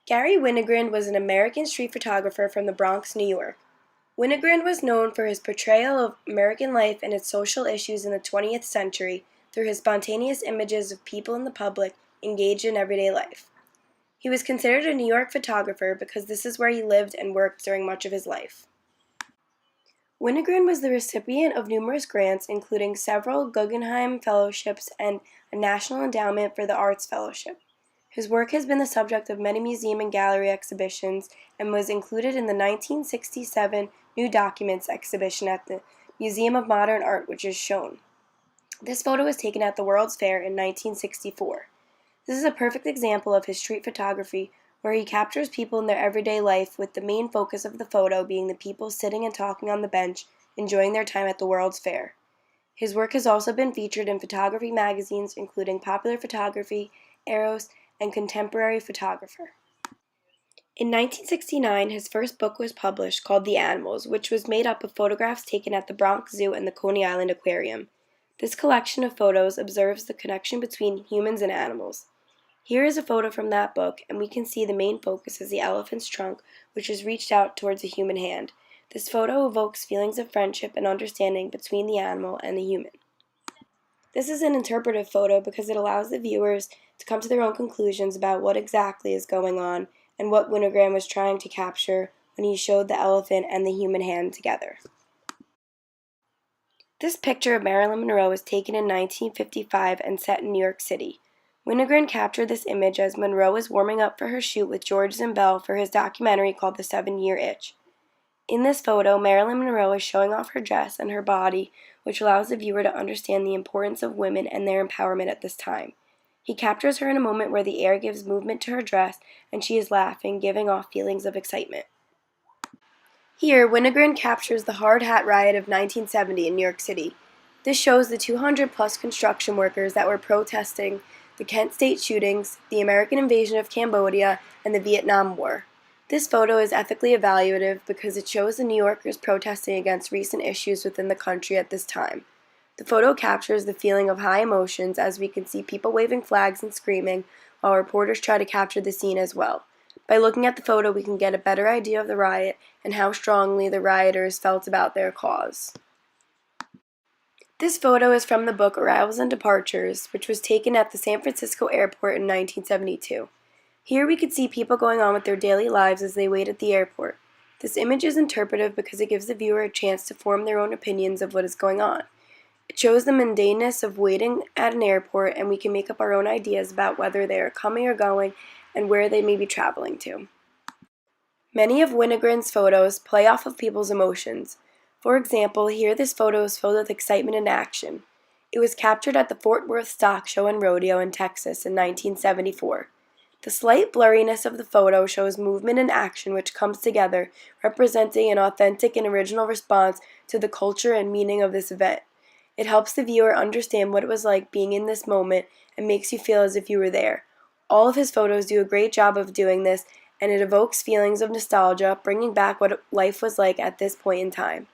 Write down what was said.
Garry Winogrand was an American street photographer from the Bronx, New York. Winogrand was known for his portrayal of American life and its social issues in the 20th century through his spontaneous images of people in the public engaged in everyday life. He was considered a New York photographer because this is where he lived and worked during much of his life. Winogrand was the recipient of numerous grants, including several Guggenheim Fellowships and a National Endowment for the Arts Fellowship. His work has been the subject of many museum and gallery exhibitions and was included in the 1967 New Documents exhibition at the Museum of Modern Art, which is shown. This photo was taken at the World's Fair in 1964. This is a perfect example of his street photography, where he captures people in their everyday life with the main focus of the photo being the people sitting and talking on the bench, enjoying their time at the World's Fair. His work has also been featured in photography magazines including Popular Photography, Eros, and Contemporary Photographer. In 1969, his first book was published called The Animals, which was made up of photographs taken at the Bronx Zoo and the Coney Island Aquarium. This collection of photos observes the connection between humans and animals. Here is a photo from that book, and we can see the main focus is the elephant's trunk, which is reached out towards a human hand. This photo evokes feelings of friendship and understanding between the animal and the human. This is an interpretive photo because it allows the viewers to come to their own conclusions about what exactly is going on and what Winogrand was trying to capture when he showed the elephant and the human hand together. This picture of Marilyn Monroe was taken in 1955 and set in New York City. Winogrand captured this image as Monroe was warming up for her shoot with George Zimbel for his documentary called The 7-Year Itch. In this photo, Marilyn Monroe is showing off her dress and her body, which allows the viewer to understand the importance of women and their empowerment at this time. He captures her in a moment where the air gives movement to her dress and she is laughing, giving off feelings of excitement. Here, Winogrand captures the Hard Hat Riot of 1970 in New York City. This shows the 200-plus construction workers that were protesting the Kent State shootings, the American invasion of Cambodia, and the Vietnam War. This photo is ethically evaluative because it shows the New Yorkers protesting against recent issues within the country at this time. The photo captures the feeling of high emotions as we can see people waving flags and screaming while reporters try to capture the scene as well. By looking at the photo, we can get a better idea of the riot and how strongly the rioters felt about their cause. This photo is from the book Arrivals and Departures, which was taken at the San Francisco airport in 1972. Here we could see people going on with their daily lives as they wait at the airport. This image is interpretive because it gives the viewer a chance to form their own opinions of what is going on. It shows the mundaneness of waiting at an airport, and we can make up our own ideas about whether they are coming or going and where they may be traveling to. Many of Winogrand's photos play off of people's emotions. For example, here this photo is filled with excitement and action. It was captured at the Fort Worth Stock Show and Rodeo in Texas in 1974. The slight blurriness of the photo shows movement and action which comes together, representing an authentic and original response to the culture and meaning of this event. It helps the viewer understand what it was like being in this moment and makes you feel as if you were there. All of his photos do a great job of doing this, and it evokes feelings of nostalgia, bringing back what life was like at this point in time.